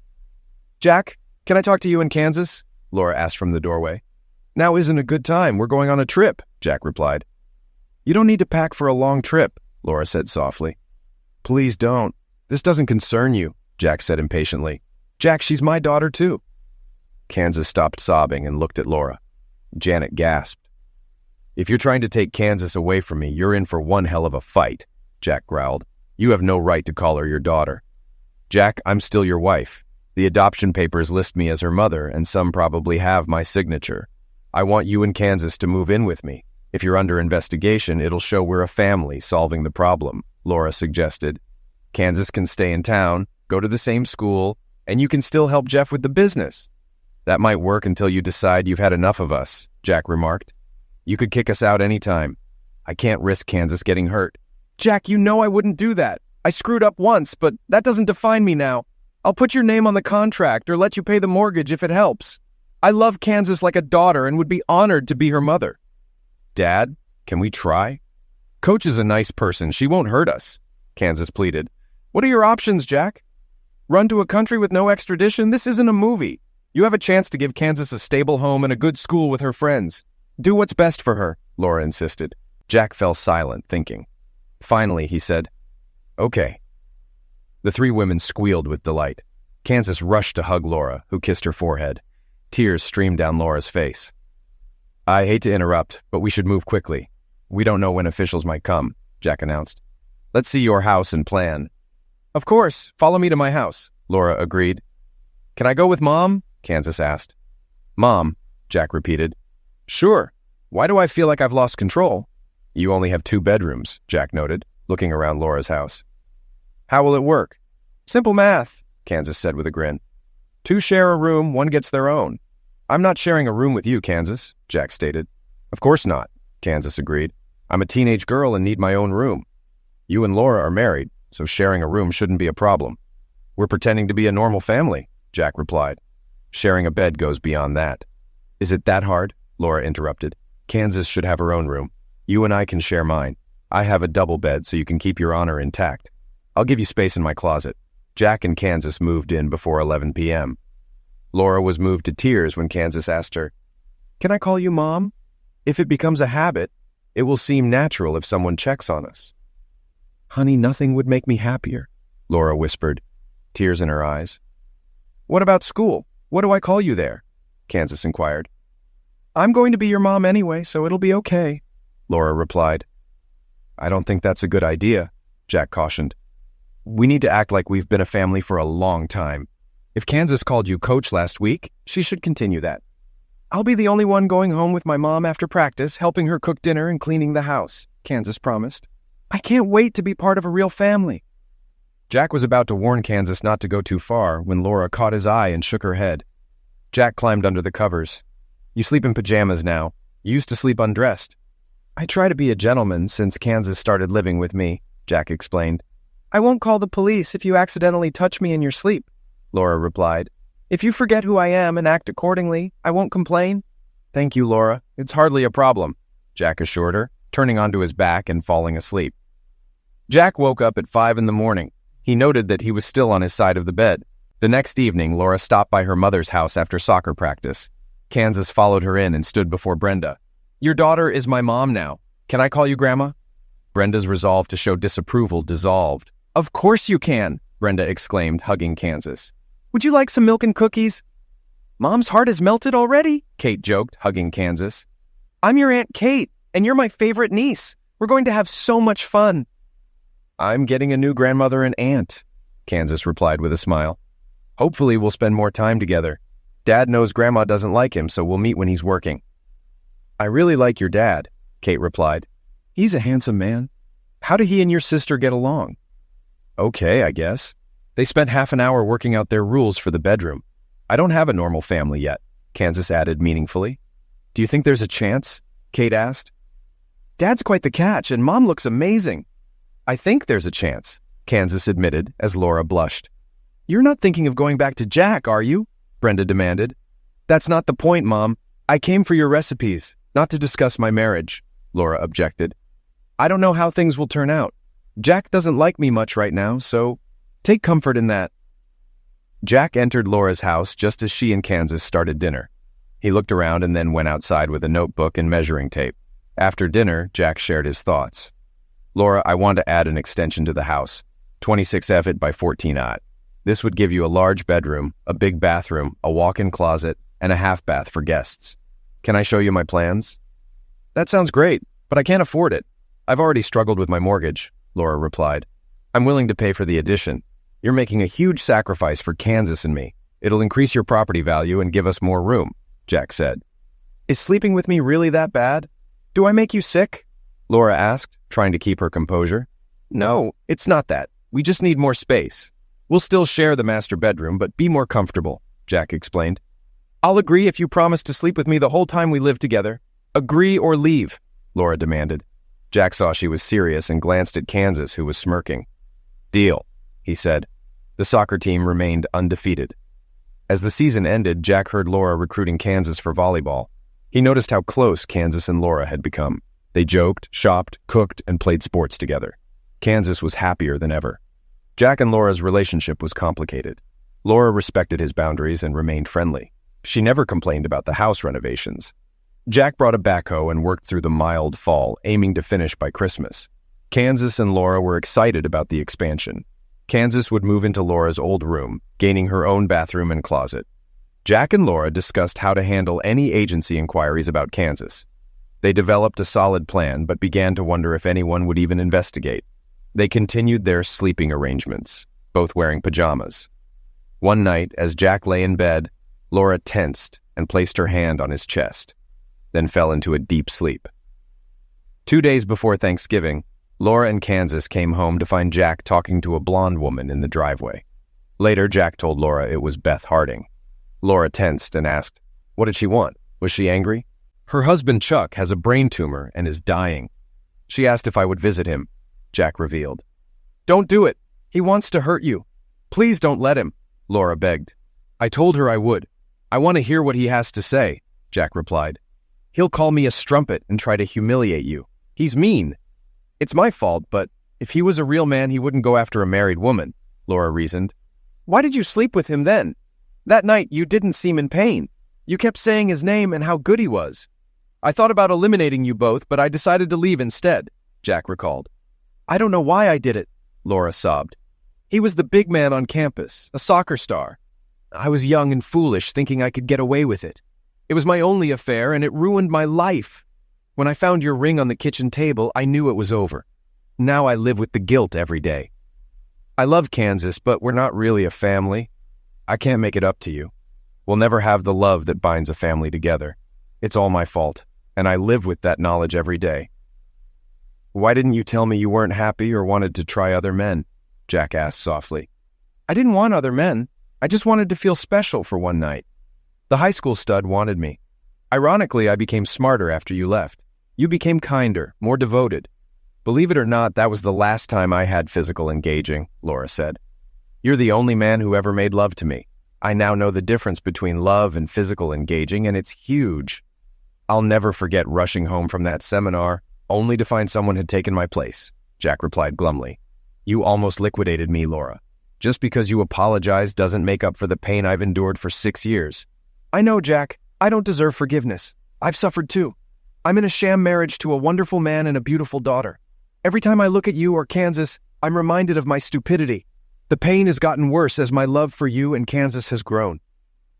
Jack, can I talk to you and Kansas? Laura asked from the doorway. Now isn't a good time. We're going on a trip, Jack replied. You don't need to pack for a long trip, Laura said softly. Please don't. This doesn't concern you, Jack said impatiently. Jack, she's my daughter too. Kansas stopped sobbing and looked at Laura. Janet gasped. If you're trying to take Kansas away from me, you're in for one hell of a fight, Jack growled. You have no right to call her your daughter. Jack, I'm still your wife. The adoption papers list me as her mother, and some probably have my signature. I want you and Kansas to move in with me. If you're under investigation, it'll show we're a family solving the problem, Laura suggested. Kansas can stay in town, go to the same school, and you can still help Jeff with the business. That might work until you decide you've had enough of us, Jack remarked. You could kick us out anytime. I can't risk Kansas getting hurt. Jack, you know I wouldn't do that. I screwed up once, but that doesn't define me now. I'll put your name on the contract or let you pay the mortgage if it helps. I love Kansas like a daughter and would be honored to be her mother. Dad, can we try? Coach is a nice person. She won't hurt us, Kansas pleaded. What are your options, Jack? Run to a country with no extradition? This isn't a movie. You have a chance to give Kansas a stable home and a good school with her friends. Do what's best for her, Laura insisted. Jack fell silent, thinking. Finally, he said, Okay. The three women squealed with delight. Kansas rushed to hug Laura, who kissed her forehead. Tears streamed down Laura's face. I hate to interrupt, but we should move quickly. We don't know when officials might come, Jack announced. Let's see your house and plan. Of course. Follow me to my house, Laura agreed. Can I go with Mom? Kansas asked. Mom, Jack repeated. Sure. Why do I feel like I've lost control? You only have 2 bedrooms, Jack noted, looking around Laura's house. How will it work? Simple math, Kansas said with a grin. 2 share a room, 1 gets their own. I'm not sharing a room with you, Kansas, Jack stated. Of course not, Kansas agreed. I'm a teenage girl and need my own room. You and Laura are married, so sharing a room shouldn't be a problem. We're pretending to be a normal family, Jack replied. Sharing a bed goes beyond that. Is it that hard? Laura interrupted. Kansas should have her own room. You and I can share mine. I have a double bed so you can keep your honor intact. I'll give you space in my closet. Jack and Kansas moved in before 11 p.m. Laura was moved to tears when Kansas asked her, Can I call you Mom? If it becomes a habit, it will seem natural if someone checks on us. Honey, nothing would make me happier, Laura whispered, tears in her eyes. What about school? What do I call you there? Kansas inquired. I'm going to be your mom anyway, so it'll be okay, Laura replied. I don't think that's a good idea, Jack cautioned. We need to act like we've been a family for a long time. If Kansas called you coach last week, she should continue that. I'll be the only one going home with my mom after practice, helping her cook dinner and cleaning the house, Kansas promised. I can't wait to be part of a real family. Jack was about to warn Kansas not to go too far when Laura caught his eye and shook her head. Jack climbed under the covers. You sleep in pajamas now. You used to sleep undressed. I try to be a gentleman since Kansas started living with me, Jack explained. I won't call the police if you accidentally touch me in your sleep, Laura replied. If you forget who I am and act accordingly, I won't complain. Thank you, Laura. It's hardly a problem, Jack assured her, turning onto his back and falling asleep. Jack woke up at 5 a.m. He noted that he was still on his side of the bed. The next evening, Laura stopped by her mother's house after soccer practice. Kansas followed her in and stood before Brenda. Your daughter is my mom now. Can I call you Grandma? Brenda's resolve to show disapproval dissolved. Of course you can, Brenda exclaimed, hugging Kansas. Would you like some milk and cookies? Mom's heart is melted already, Kate joked, hugging Kansas. I'm your Aunt Kate, and you're my favorite niece. We're going to have so much fun. I'm getting a new grandmother and aunt, Kansas replied with a smile. Hopefully we'll spend more time together. Dad knows Grandma doesn't like him, so we'll meet when he's working. I really like your dad, Kate replied. He's a handsome man. How do he and your sister get along? Okay, I guess. They spent half an hour working out their rules for the bedroom. I don't have a normal family yet, Kansas added meaningfully. Do you think there's a chance? Kate asked. Dad's quite the catch, and Mom looks amazing. I think there's a chance, Kansas admitted as Laura blushed. You're not thinking of going back to Jack, are you? Brenda demanded. That's not the point, Mom. I came for your recipes, not to discuss my marriage, Laura objected. I don't know how things will turn out. Jack doesn't like me much right now, so take comfort in that. Jack entered Laura's house just as she and Kansas started dinner. He looked around and then went outside with a notebook and measuring tape. After dinner, Jack shared his thoughts. Laura, I want to add an extension to the house, 26 Evit by 14 odd. This would give you a large bedroom, a big bathroom, a walk-in closet, and a half bath for guests. Can I show you my plans? That sounds great, but I can't afford it. I've already struggled with my mortgage, Laura replied. I'm willing to pay for the addition. You're making a huge sacrifice for Kansas and me. It'll increase your property value and give us more room, Jack said. Is sleeping with me really that bad? Do I make you sick? Laura asked, trying to keep her composure. No, it's not that. We just need more space. We'll still share the master bedroom, but be more comfortable, Jack explained. I'll agree if you promise to sleep with me the whole time we live together. Agree or leave, Laura demanded. Jack saw she was serious and glanced at Kansas, who was smirking. Deal, he said. The soccer team remained undefeated. As the season ended, Jack heard Laura recruiting Kansas for volleyball. He noticed how close Kansas and Laura had become. They joked, shopped, cooked, and played sports together. Kansas was happier than ever. Jack and Laura's relationship was complicated. Laura respected his boundaries and remained friendly. She never complained about the house renovations. Jack brought a backhoe and worked through the mild fall, aiming to finish by Christmas. Kansas and Laura were excited about the expansion. Kansas would move into Laura's old room, gaining her own bathroom and closet. Jack and Laura discussed how to handle any agency inquiries about Kansas. They developed a solid plan, but began to wonder if anyone would even investigate. They continued their sleeping arrangements, both wearing pajamas. One night, as Jack lay in bed, Laura tensed and placed her hand on his chest, then fell into a deep sleep. 2 days before Thanksgiving, Laura and Kansas came home to find Jack talking to a blonde woman in the driveway. Later, Jack told Laura it was Beth Harding. Laura tensed and asked, what did she want? Was she angry? Her husband, Chuck, has a brain tumor and is dying. She asked if I would visit him, Jack revealed. Don't do it. He wants to hurt you. Please don't let him, Laura begged. I told her I would. I want to hear what he has to say, Jack replied. He'll call me a strumpet and try to humiliate you. He's mean. It's my fault, but if he was a real man, he wouldn't go after a married woman, Laura reasoned. Why did you sleep with him then? That night, you didn't seem in pain. You kept saying his name and how good he was. I thought about eliminating you both, but I decided to leave instead, Jack recalled. I don't know why I did it, Laura sobbed. He was the big man on campus, a soccer star. I was young and foolish, thinking I could get away with it. It was my only affair, and it ruined my life. When I found your ring on the kitchen table, I knew it was over. Now I live with the guilt every day. I love Kansas, but we're not really a family. I can't make it up to you. We'll never have the love that binds a family together. It's all my fault, and I live with that knowledge every day. Why didn't you tell me you weren't happy or wanted to try other men? Jack asked softly. I didn't want other men. I just wanted to feel special for one night. The high school stud wanted me. Ironically, I became smarter after you left. You became kinder, more devoted. Believe it or not, that was the last time I had physical engaging, Laura said. You're the only man who ever made love to me. I now know the difference between love and physical engaging, and it's huge. I'll never forget rushing home from that seminar, only to find someone had taken my place, Jack replied glumly. You almost liquidated me, Laura. Just because you apologize doesn't make up for the pain I've endured for 6 years. I know, Jack. I don't deserve forgiveness. I've suffered too. I'm in a sham marriage to a wonderful man and a beautiful daughter. Every time I look at you or Kansas, I'm reminded of my stupidity. The pain has gotten worse as my love for you and Kansas has grown.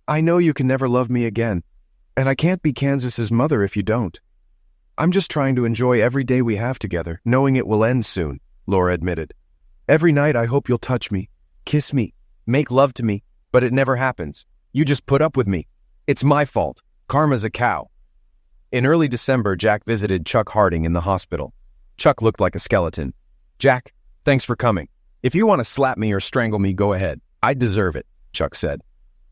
I know you can never love me again, and I can't be Kansas's mother if you don't. I'm just trying to enjoy every day we have together, knowing it will end soon, Laura admitted. Every night I hope you'll touch me, kiss me, make love to me, but it never happens. You just put up with me. It's my fault. Karma's a cow. In early December, Jack visited Chuck Harding in the hospital. Chuck looked like a skeleton. Jack, thanks for coming. If you want to slap me or strangle me, go ahead. I deserve it, Chuck said.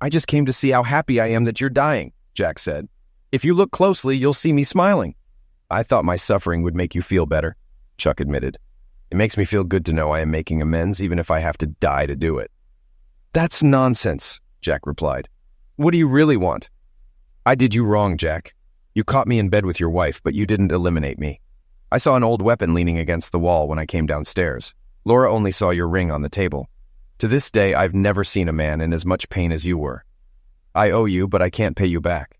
I just came to see how happy I am that you're dying, Jack said. If you look closely, you'll see me smiling. I thought my suffering would make you feel better, Chuck admitted. It makes me feel good to know I am making amends, even if I have to die to do it. That's nonsense, Jack replied. What do you really want? I did you wrong, Jack. You caught me in bed with your wife, but you didn't eliminate me. I saw an old weapon leaning against the wall when I came downstairs. Laura only saw your ring on the table. To this day, I've never seen a man in as much pain as you were. I owe you, but I can't pay you back.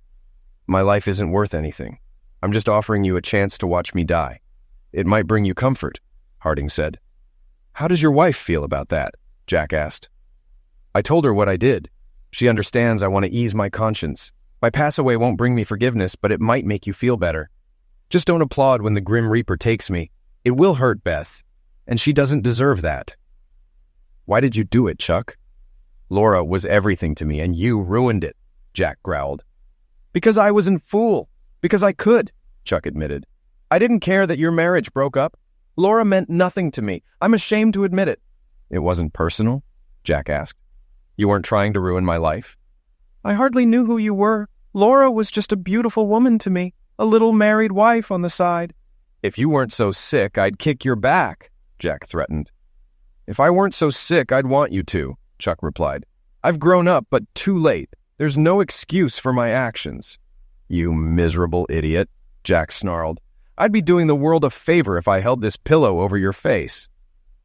My life isn't worth anything. I'm just offering you a chance to watch me die. It might bring you comfort, Harding said. How does your wife feel about that? Jack asked. I told her what I did. She understands I want to ease my conscience. My pass away won't bring me forgiveness, but it might make you feel better. Just don't applaud when the Grim Reaper takes me. It will hurt Beth, and she doesn't deserve that. Why did you do it, Chuck? Laura was everything to me, and you ruined it, Jack growled. Because I was a fool. Because I could, Chuck admitted. I didn't care that your marriage broke up. Laura meant nothing to me. I'm ashamed to admit it. It wasn't personal? Jack asked. You weren't trying to ruin my life? I hardly knew who you were. Laura was just a beautiful woman to me, a little married wife on the side. If you weren't so sick, I'd kick your back, Jack threatened. If I weren't so sick, I'd want you to, Chuck replied. I've grown up, but too late. There's no excuse for my actions. You miserable idiot, Jack snarled. I'd be doing the world a favor if I held this pillow over your face.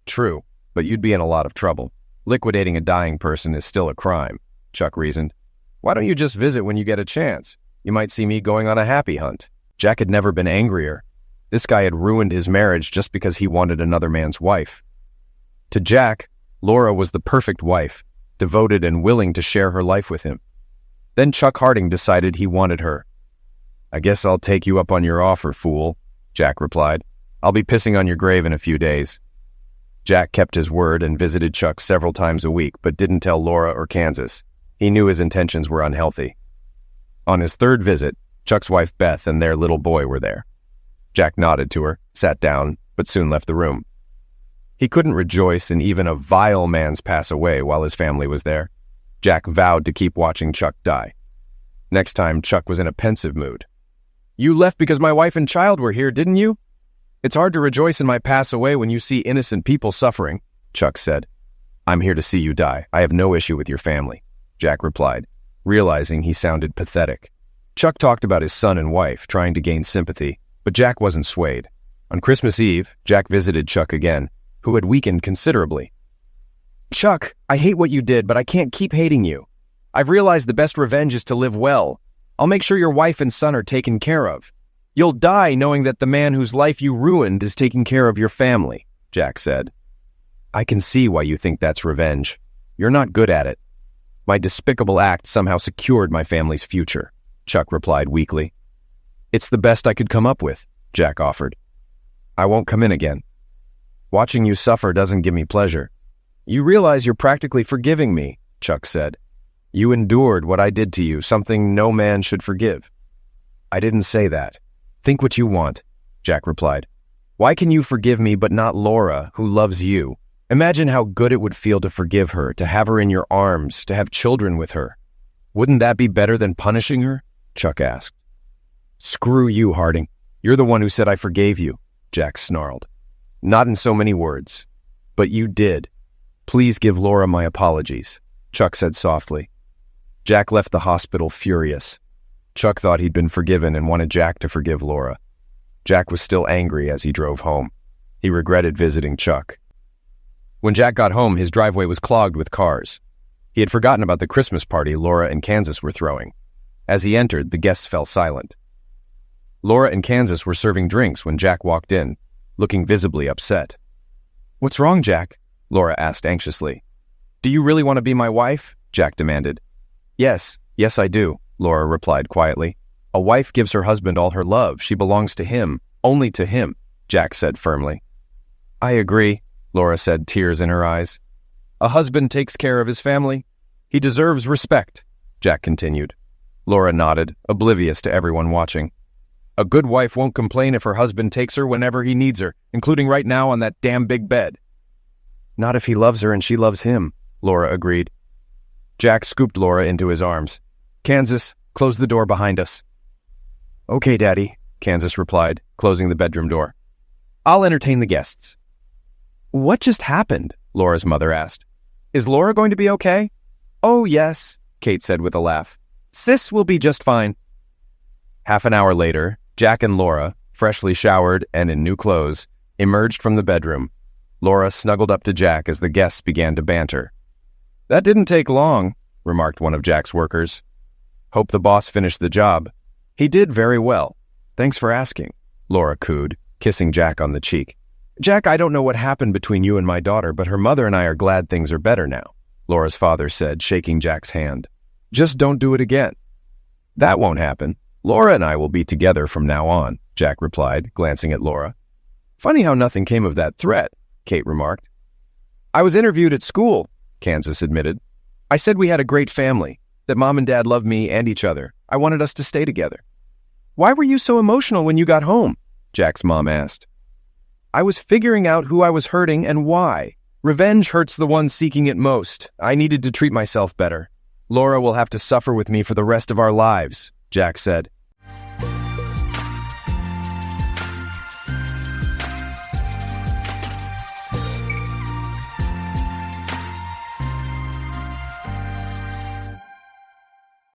True, but you'd be in a lot of trouble. Liquidating a dying person is still a crime, Chuck reasoned. Why don't you just visit when you get a chance? You might see me going on a happy hunt. Jack had never been angrier. This guy had ruined his marriage just because he wanted another man's wife. To Jack, Laura was the perfect wife, devoted and willing to share her life with him. Then Chuck Harding decided he wanted her. I guess I'll take you up on your offer, fool, Jack replied. I'll be pissing on your grave in a few days. Jack kept his word and visited Chuck several times a week, but didn't tell Laura or Kansas. He knew his intentions were unhealthy. On his third visit, Chuck's wife Beth and their little boy were there. Jack nodded to her, sat down, but soon left the room. He couldn't rejoice in even a vile man's pass away while his family was there. Jack vowed to keep watching Chuck die. Next time, Chuck was in a pensive mood. You left because my wife and child were here, didn't you? It's hard to rejoice in my pass away when you see innocent people suffering, Chuck said. I'm here to see you die. I have no issue with your family, Jack replied, realizing he sounded pathetic. Chuck talked about his son and wife, trying to gain sympathy, but Jack wasn't swayed. On Christmas Eve, Jack visited Chuck again, who had weakened considerably. Chuck, I hate what you did, but I can't keep hating you. I've realized the best revenge is to live well. I'll make sure your wife and son are taken care of. You'll die knowing that the man whose life you ruined is taking care of your family, Jack said. I can see why you think that's revenge. You're not good at it. My despicable act somehow secured my family's future, Chuck replied weakly. It's the best I could come up with, Jack offered. I won't come in again. Watching you suffer doesn't give me pleasure. You realize you're practically forgiving me, Chuck said. You endured what I did to you, something no man should forgive. I didn't say that. Think what you want, Jack replied. Why can you forgive me but not Laura, who loves you? Imagine how good it would feel to forgive her, to have her in your arms, to have children with her. Wouldn't that be better than punishing her? Chuck asked. Screw you, Harding. You're the one who said I forgave you, Jack snarled. Not in so many words. But you did. Please give Laura my apologies, Chuck said softly. Jack left the hospital furious. Chuck thought he'd been forgiven and wanted Jack to forgive Laura. Jack was still angry as he drove home. He regretted visiting Chuck. When Jack got home, his driveway was clogged with cars. He had forgotten about the Christmas party Laura and Kansas were throwing. As he entered, the guests fell silent. Laura and Kansas were serving drinks when Jack walked in, looking visibly upset. What's wrong, Jack? Laura asked anxiously. Do you really want to be my wife? Jack demanded. Yes, I do, Laura replied quietly. A wife gives her husband all her love. She belongs to him, only to him, Jack said firmly. I agree, Laura said, tears in her eyes. A husband takes care of his family. He deserves respect, Jack continued. Laura nodded, oblivious to everyone watching. A good wife won't complain if her husband takes her whenever he needs her, including right now on that damn big bed. Not if he loves her and she loves him, Laura agreed. Jack scooped Laura into his arms. Kansas, close the door behind us. Okay, Daddy, Kansas replied, closing the bedroom door. "I'll entertain the guests." "What just happened?" Laura's mother asked. "Is Laura going to be okay?" "Oh, yes," Kate said with a laugh. "Sis will be just fine." Half an hour later, Jack and Laura, freshly showered and in new clothes, emerged from the bedroom. Laura snuggled up to Jack as the guests began to banter. "That didn't take long," remarked one of Jack's workers. "Hope the boss finished the job." "He did very well. Thanks for asking," Laura cooed, kissing Jack on the cheek. "Jack, I don't know what happened between you and my daughter, but her mother and I are glad things are better now," Laura's father said, shaking Jack's hand. "Just don't do it again." "That won't happen. Laura and I will be together from now on," Jack replied, glancing at Laura. "Funny how nothing came of that threat," Kate remarked. "I was interviewed at school," Kansas admitted. "I said we had a great family, that Mom and Dad loved me and each other. I wanted us to stay together." "Why were you so emotional when you got home?" Jack's mom asked. "I was figuring out who I was hurting and why. Revenge hurts the one seeking it most. I needed to treat myself better. Laura will have to suffer with me for the rest of our lives," Jack said.